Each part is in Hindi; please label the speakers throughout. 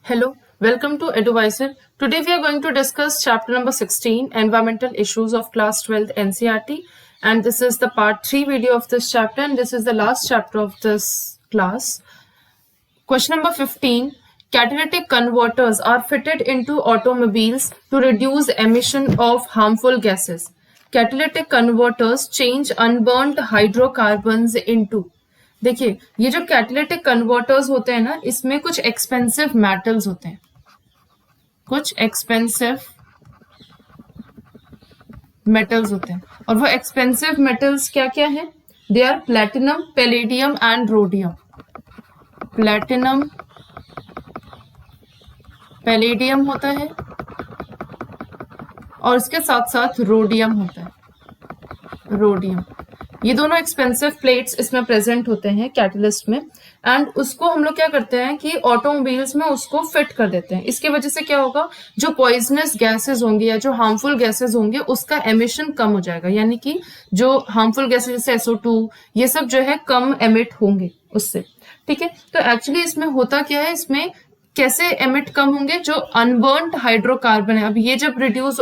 Speaker 1: Hello, welcome to Eduvisor. Today we are going to discuss chapter number 16, Environmental Issues of Class 12 NCERT. And this is the part 3 video of this chapter, and this is the last chapter of this class. Question number 15. Catalytic converters are fitted into automobiles to reduce emission of harmful gases. Catalytic converters change unburned hydrocarbons into. देखिए, ये जो कैटालिटिक कन्वर्टर्स होते हैं ना, इसमें कुछ एक्सपेंसिव मेटल्स होते हैं, कुछ एक्सपेंसिव मेटल्स होते हैं, और वो एक्सपेंसिव मेटल्स क्या क्या है? They are platinum, palladium and rhodium. Platinum, palladium होता है और इसके साथ साथ रोडियम होता है. रोडियम, ये दोनों एक्सपेंसिव प्लेट्स इसमें प्रेजेंट होते हैं कैटलिस्ट में, एंड उसको हम लोग क्या करते हैं कि ऑटोमोबाइल्स में उसको फिट कर देते हैं. इसके वजह से क्या होगा, जो पॉइजनस गैसेस होंगे या जो हार्मफुल गैसेस होंगे उसका एमिशन कम हो जाएगा, यानी कि जो हार्मफुल गैसेस जैसे SO2 ये सब जो है कम एमिट होंगे उससे. ठीक है, तो एक्चुअली इसमें होता क्या है, इसमें कैसे एमिट कम होंगे, जो अनबर्न्ड हाइड्रोकार्बन है. अब ये जब रिड्यूस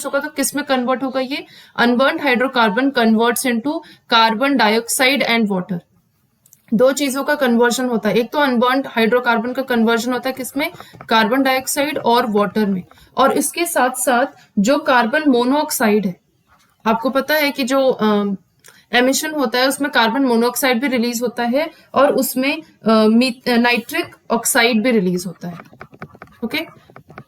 Speaker 1: होगा तो किस में कन्वर्ट होगा? ये unburned hydrocarbon converts into carbon dioxide and water. दो चीजों का कन्वर्जन होता है, एक तो अनबर्न्ड हाइड्रोकार्बन का कन्वर्जन होता है किसमें? कार्बन डाइऑक्साइड और वाटर में. और इसके साथ साथ जो कार्बन मोनोऑक्साइड है, आपको पता है कि जो एमिशन होता है उसमें कार्बन मोनोऑक्साइड भी रिलीज होता है और उसमें नाइट्रिक ऑक्साइड भी रिलीज होता है. ओके,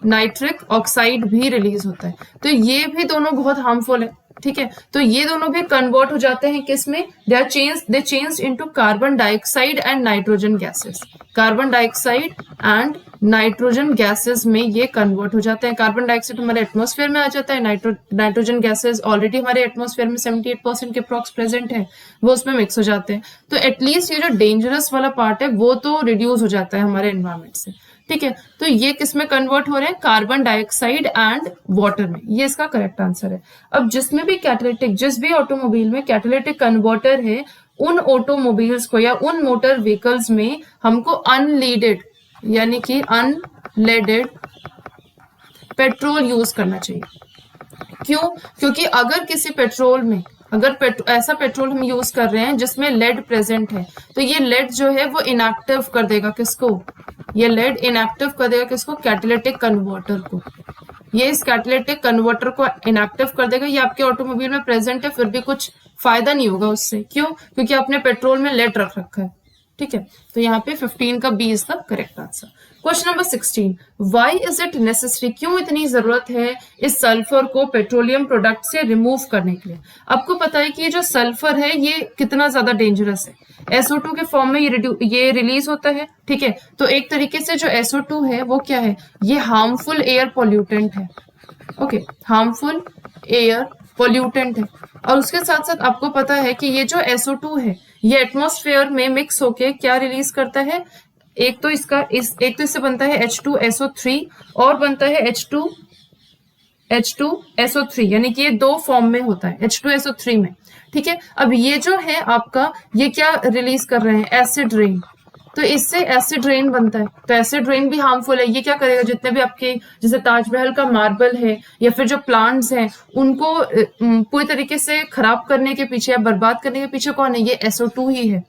Speaker 1: नाइट्रिक ऑक्साइड भी रिलीज होता है. तो ये भी दोनों बहुत हार्मफुल है. ठीक है, तो ये दोनों भी कन्वर्ट हो जाते हैं किसमें? दे change into carbon dioxide and nitrogen gases. Carbon dioxide and nitrogen gases में ये कन्वर्ट हो जाते हैं. कार्बन डाइऑक्साइड हमारे एटमॉस्फेयर में आ जाता है, नाइट्रोजन गैसेस ऑलरेडी हमारे एटमॉस्फेयर में 78% के अप्रॉक्स प्रेजेंट है, वो उसमें मिक्स हो जाते हैं. तो एटलीस्ट ये जो डेंजरस वाला पार्ट है वो तो रिड्यूस हो जाता है हमारे एनवायरमेंट से. ठीक है, तो ये किस में कन्वर्ट हो रहे हैं? कार्बन डाइऑक्साइड एंड वाटर में. ये इसका करेक्ट आंसर है. अब जिसमें भी कैटालिटिक, जिस भी ऑटोमोबाइल में कैटालिटिक कन्वर्टर है, उन ऑटोमोबाइल्स को या उन मोटर व्हीकल्स में हमको अनलीडेड यानी कि अनलेडेड पेट्रोल यूज करना चाहिए. क्यों? क्योंकि अगर किसी पेट्रोल में ऐसा पेट्रोल हम यूज कर रहे हैं जिसमें लेड प्रेजेंट है, तो ये लेड जो है वो इनएक्टिव कर देगा किसको? ये लेड इनएक्टिव कर देगा किसको? कैटालिटिक कन्वर्टर को. ये इस कैटालिटिक कन्वर्टर को इनएक्टिव कर देगा. ये आपके ऑटोमोबाइल में प्रेजेंट है, फिर भी कुछ फायदा नहीं होगा उससे. क्यों? क्योंकि आपने पेट्रोल में लेड रख रखा है. ठीक है, तो यहाँ पे 15 का B is the correct answer. Question number 16. Why is it necessary? क्यों इतनी जरूरत है इस सल्फर को पेट्रोलियम प्रोडक्ट से रिमूव करने के लिए? आपको पता है कि ये जो सल्फर है ये कितना ज्यादा डेंजरस है. SO2 के फॉर्म में ये रिलीज होता है. ठीक है, तो एक तरीके से जो SO2 है वो क्या है? ये हार्मफुल एयर पॉल्यूटेंट है. ओके, हार्मफुल एयर पॉल्यूटेंट है. और उसके साथ साथ आपको पता है कि ये जो SO2 है ये एटमॉस्फेयर में मिक्स होके क्या रिलीज करता है? एक तो इससे बनता है H2SO3 और बनता है H2SO3, यानी कि ये दो फॉर्म में होता है H2SO3 में. ठीक है, अब ये जो है आपका, ये क्या रिलीज कर रहे हैं? Acid rain. तो इससे एसिड रेन बनता है, तो एसिड रेन भी हार्मफुल है. ये क्या करेगा? जितने भी आपके जैसे ताजमहल का मार्बल है या फिर जो प्लांट्स हैं उनको पूरी तरीके से खराब करने के पीछे या बर्बाद करने के पीछे कौन है? ये SO2 ही है.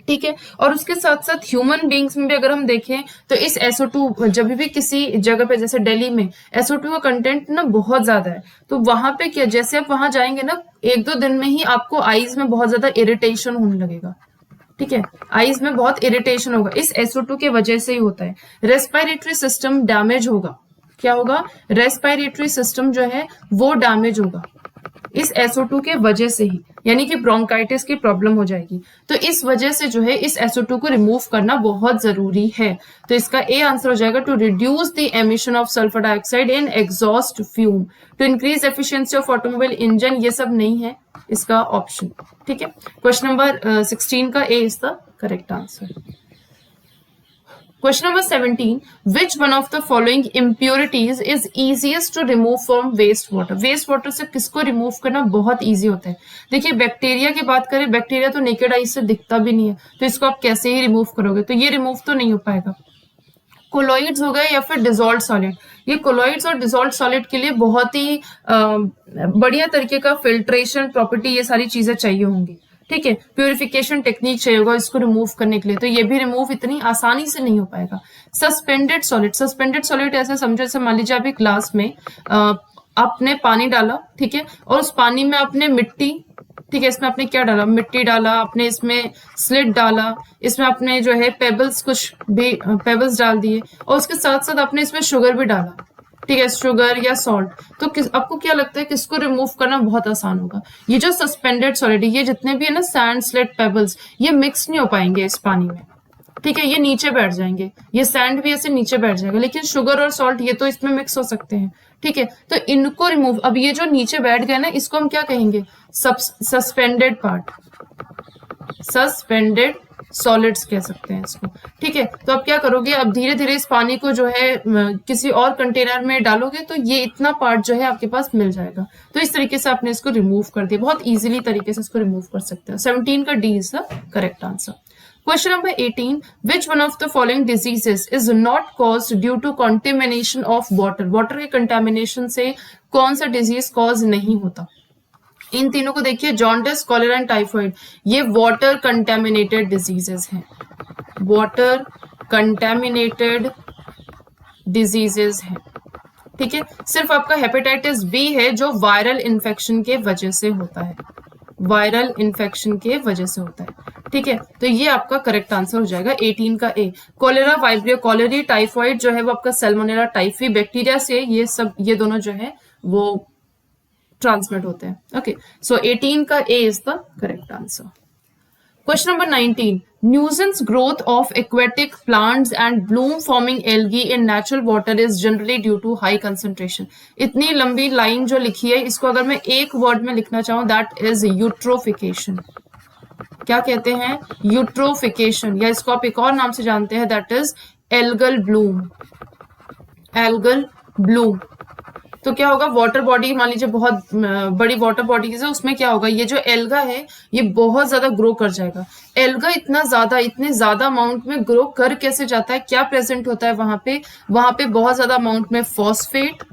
Speaker 1: ठीक है, और उसके साथ साथ ह्यूमन बींग्स में भी अगर हम देखें तो इस SO2 जब भी किसी जगह पे, जैसे दिल्ली में SO2 का कंटेंट ना बहुत ज्यादा है, तो वहां पे क्या, जैसे आप वहां जाएंगे ना 1-2 दिन में ही आपको आईज में बहुत ज्यादा इरिटेशन होने लगेगा. ठीक है, आईज में बहुत इरिटेशन होगा, इस SO2 के वजह से ही होता है. रेस्पिरेटरी सिस्टम डैमेज होगा. क्या होगा? रेस्पिरेटरी सिस्टम जो है वो डैमेज होगा इस SO2 के वजह से ही, यानी कि ब्रोंकाइटिस की प्रॉब्लम हो जाएगी. तो इस वजह से जो है इस SO2 को रिमूव करना बहुत जरूरी है. तो इसका ए आंसर हो जाएगा to reduce the emission of sulphur dioxide in exhaust fume, to increase efficiency of automobile engine. ये सब नहीं है इसका ऑप्शन. ठीक है, क्वेश्चन नंबर 16 का A is the correct answer. Question number 17. Which one of the following impurities is easiest to remove from waste water? Waste water से किसको रिमूव करना बहुत इजी होता है? देखिए, बैक्टीरिया की बात करें, बैक्टीरिया तो नेकेड आई से दिखता भी नहीं है, तो इसको आप कैसे ही रिमूव करोगे? तो ये रिमूव तो नहीं हो पाएगा. कोलॉइड्स हो गए या फिर डिजोल्व सॉलिड। ये कोलॉइड्स और डिजोल्व सॉलिड के लिए बहुत ही बढ़िया तरीके का फिल्ट्रेशन प्रॉपर्टी, ये सारी चीजें चाहिए होंगी, ठीक है। प्यूरिफिकेशन टेक्निक चाहिए होगा इसको रिमूव करने के लिए, तो ये भी रिमूव इतनी आसानी से नहीं हो पाएगा। सस्पेंडेड सॉलिड ऐसा समझो, जैसे मान लीजिए आप एक ग्लास में आपने पानी डाला, ठीक है, और उस पानी में आपने मिट्टी, ठीक है, इसमें आपने क्या डाला, मिट्टी डाला, आपने इसमें स्लिट डाला, इसमें आपने जो है पेबल्स, कुछ भी पेबल्स डाल दिए, और उसके साथ साथ आपने इसमें शुगर भी डाला, ठीक है, शुगर या सॉल्ट। तो आपको क्या लगता है किसको रिमूव करना बहुत आसान होगा? ये जो सस्पेंडेड सॉलिड है, ये जितने भी है ना सैंड, स्लिट, पेबल्स, ये मिक्स नहीं हो पाएंगे इस पानी में, ठीक है, ये नीचे बैठ जाएंगे, ये सैंड भी ऐसे नीचे बैठ जाएगा, लेकिन शुगर और सॉल्ट ये तो इसमें मिक्स हो सकते हैं, ठीक है। तो इनको रिमूव, अब ये जो नीचे बैठ गए ना, इसको हम क्या कहेंगे, सस्पेंडेड पार्ट, सस्पेंडेड सॉलिड्स कह सकते हैं इसको, ठीक है। तो अब क्या करोगे, अब धीरे धीरे इस पानी को जो है किसी और कंटेनर में डालोगे, तो ये इतना पार्ट जो है आपके पास मिल जाएगा। तो इस तरीके से आपने इसको रिमूव कर दिया, बहुत इजीली तरीके से इसको रिमूव कर सकते हो। 17 का D is the correct answer. Question number 18. Which one of the following diseases is not caused due to contamination of water? Water के contamination से कौन सा disease cause नहीं होता? इन तीनों को देखिए, जॉन्डिस, कॉलेरा एंड टाइफाइड, ये वाटर कंटेमिनेटेड डिजीजेस हैं, वाटर कंटेमिनेटेड डिजीजेस हैं, ठीक है। सिर्फ आपका हेपेटाइटिस बी है जो वायरल इन्फेक्शन के वजह से होता है, वायरल इन्फेक्शन के वजह से होता है, ठीक है। तो ये आपका करेक्ट आंसर हो जाएगा 18 का ए। कॉलेरा, वाइब्रियो कॉलेरी, टाइफाइड जो है वो आपका सैल्मोनेला टाइफी बैक्टीरिया से, ये सब, ये दोनों जो है वो ट्रांसमिट होते हैं। ओके, सो 18 का A is the correct answer. Question number 19. Nuisance growth of aquatic plants and bloom forming algae in natural water is generally due to high concentration. इतनी लंबी लाइन जो लिखी है, इसको अगर मैं एक वर्ड में लिखना चाहूँ, दैट इज यूट्रोफिकेशन। क्या कहते हैं, यूट्रोफिकेशन, या इसको आप एक और नाम से जानते हैं, that is algal Bloom, algal Bloom. तो क्या होगा, वाटर बॉडी, मान लीजिए बहुत बड़ी वाटर बॉडीज है, उसमें क्या होगा, ये जो एल्गा है ये बहुत ज्यादा ग्रो कर जाएगा। एल्गा इतना ज्यादा, इतने ज्यादा अमाउंट में ग्रो कर कैसे जाता है, क्या प्रेजेंट होता है वहां पे बहुत ज्यादा अमाउंट में फॉस्फेट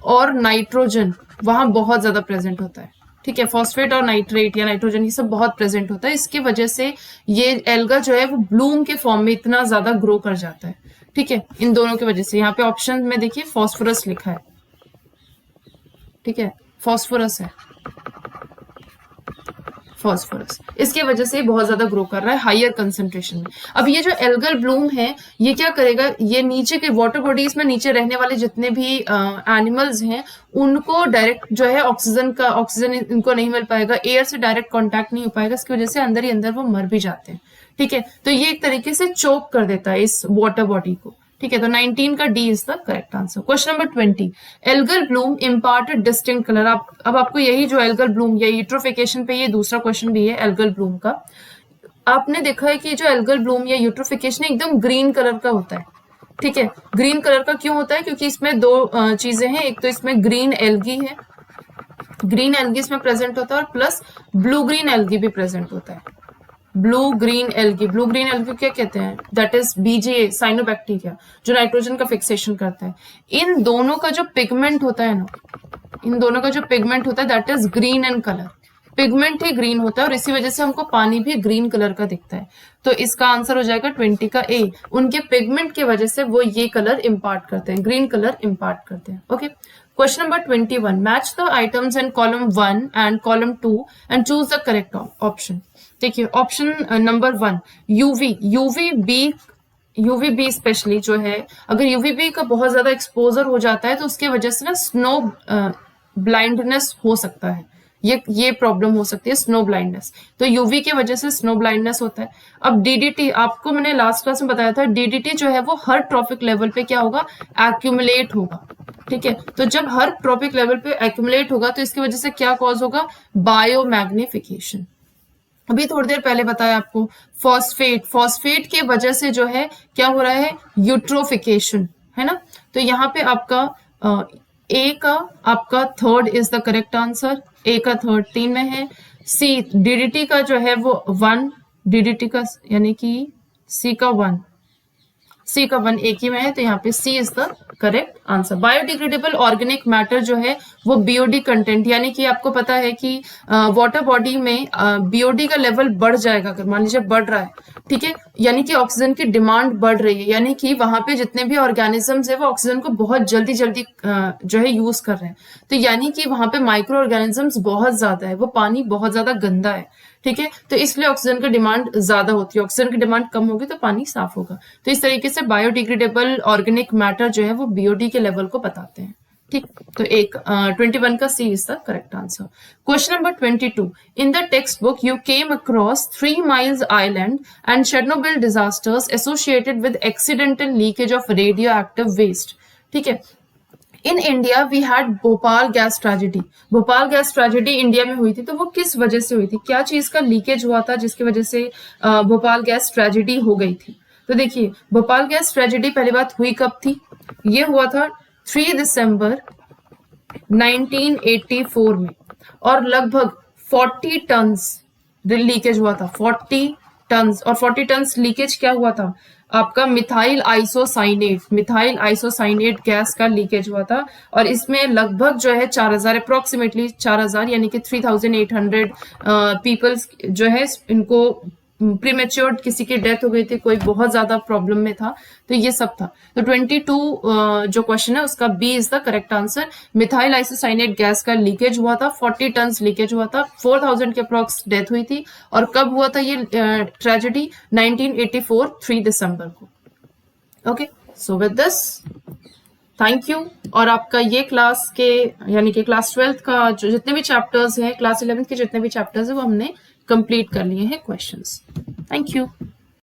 Speaker 1: और नाइट्रोजन वहां बहुत ज्यादा प्रेजेंट होता है, ठीक है। फॉस्फेट और नाइट्रेट या नाइट्रोजन ये सब बहुत प्रेजेंट होता है, इसकी वजह से ये एल्गा जो है वो ब्लूम के फॉर्म में इतना ज्यादा ग्रो कर जाता है, ठीक है, इन दोनों की वजह से। यहाँ पे ऑप्शन में देखिए फॉस्फोरस लिखा है, ठीक है, फॉस्फोरस है, फॉस्फोरस, इसके वजह से बहुत ज्यादा ग्रो कर रहा है हायर कंसंट्रेशन में। अब ये जो एल्गल ब्लूम है, ये क्या करेगा, ये नीचे के वाटर बॉडीज में नीचे रहने वाले जितने भी एनिमल्स हैं, उनको डायरेक्ट जो है ऑक्सीजन इनको नहीं मिल पाएगा, एयर से डायरेक्ट कांटेक्ट नहीं हो पाएगा, इसकी वजह से अंदर ही अंदर वो मर भी जाते हैं, ठीक है। तो ये एक तरीके से चोक कर देता है इस वाटर बॉडी को, ठीक है। तो 19 का D is the correct answer. Question number 20. Algal Bloom imparted distinct colour. अब आपको यही जो एल्गल ब्लूम या यूट्रोफिकेशन पे ये दूसरा क्वेश्चन भी है एल्गल ब्लूम का। आपने देखा है कि जो एल्गल ब्लूम या यूट्रोफिकेशन एकदम ग्रीन कलर का होता है, ठीक है। ग्रीन कलर का क्यों होता है, क्योंकि इसमें दो चीजें हैं, एक तो इसमें ग्रीन एल्गी है, ग्रीन एल्गी इसमें प्रेजेंट होता है, और प्लस ब्लू ग्रीन एल्गी भी प्रेजेंट होता है। Blue green algae, blue green algae क्या कहते हैं, दैट इज बीजीए, साइनोबैक्टीरिया, जो नाइट्रोजन का फिक्सेशन करता है। इन दोनों का जो पिगमेंट होता है ना, इन दोनों का जो पिगमेंट होता है that is green in colour, pigment he green होता है, और इसी वजह से हमको पानी भी ग्रीन कलर का दिखता है। तो इसका आंसर हो जाएगा 20 का ए। उनके पिगमेंट की वजह से वो ये कलर इम्पार्ट करते हैं, ग्रीन कलर इम्पार्ट करते हैं। Okay, question number 21. Match the items in column 1 and column 2 and choose the correct option. देखिए ऑप्शन नंबर 1, यूवीबी स्पेशली जो है, अगर यूवीबी का बहुत ज्यादा एक्सपोजर हो जाता है तो उसके वजह से ना स्नो ब्लाइंडनेस हो सकता है, ये प्रॉब्लम हो सकती है, स्नो ब्लाइंडनेस। तो यूवी की वजह से स्नो ब्लाइंडनेस होता है। अब डीडीटी, आपको मैंने लास्ट क्लास में बताया था, डीडीटी जो है वो हर ट्रॉपिक लेवल पे क्या होगा, एक्यूमुलेट होगा, ठीक है। तो जब हर ट्रॉपिक लेवल पे एक्यूमुलेट होगा तो इसकी वजह से क्या कॉज होगा, बायोमैग्निफिकेशन। अभी थोड़ी देर पहले बताया आपको, फॉस्फेट के वजह से जो है क्या हो रहा है, यूट्रोफिकेशन, है ना। तो यहाँ पे आपका ए का आपका third is the correct answer, A का थर्ड 3 में है। सी डीडीटी का जो है वो 1, डीडीटी का यानी कि सी का 1, सी का 1 एक ही में है, तो यहाँ पे C is the correct answer. Biodegradable organic matter जो है वो बीओडी कंटेंट, यानी कि आपको पता है कि वाटर बॉडी में बीओडी का लेवल बढ़ जाएगा अगर मान लीजिए बढ़ रहा है, ठीक है, यानी कि ऑक्सीजन की डिमांड बढ़ रही है, यानी कि वहां पे जितने भी ऑर्गेनिजम्स है वो ऑक्सीजन को बहुत जल्दी जल्दी जो है यूज कर रहे हैं, तो यानी कि वहां पे माइक्रो ऑर्गेनिजम्स बहुत ज्यादा है, वो पानी बहुत ज्यादा गंदा है, ठीक है, तो इसलिए ऑक्सीजन की डिमांड ज्यादा होती है, ऑक्सीजन की डिमांड कम होगी तो पानी साफ होगा। तो इस तरीके से बायोडिग्रेडेबल ऑर्गेनिक मैटर जो है वो बीओडी के लेवल को बताते हैं, ठीक। तो 21 का C is the correct answer. Question number 22, in the textbook you came across 3 miles island and Chernobyl disasters associated with accidental leakage of radioactive waste, ठीक है। In India we had Bhopal gas tragedy, Bhopal gas tragedy India में हुई थी, तो वो किस वजह से हुई थी, क्या चीज का लीकेज हुआ था जिसकी वजह से भोपाल गैस ट्रेजेडी हो गई थी। तो देखिए भोपाल गैस ट्रेजेडी पहली बात हुई कब थी, ये हुआ था 3 दिसंबर 1984 में, और लगभग 40 टन्स लीकेज हुआ था, 40 टन्स, और 40 टन्स लीकेज क्या हुआ था, आपका मिथाइल आइसोसाइनेट गैस का लीकेज हुआ था, और इसमें लगभग जो है 4000 अप्रोक्सीमेटली 4000 यानी कि 3800 पीपल्स जो है इनको प्रीमेच्योर्ड किसी की डेथ हो गई थी, कोई बहुत ज्यादा प्रॉब्लम में था, तो ये सब था। तो 22 जो क्वेश्चन है उसका B is the correct answer. Methyl isocyanate gas का लीकेज हुआ था, 40 टन्स लीकेज हुआ था, 4000 के अप्रोक्स डेथ हुई थी, और कब हुआ था ये ट्रेजेडी, 1984 3 दिसंबर को। Okay, so with this thank you. और आपका ये क्लास के यानी कि क्लास 12th का जो जितने भी चैप्टर्स हैं, क्लास 11th के जितने भी चैप्टर्स हैं वो हमने कंप्लीट कर लिए हैं क्वेश्चंस। Thank you.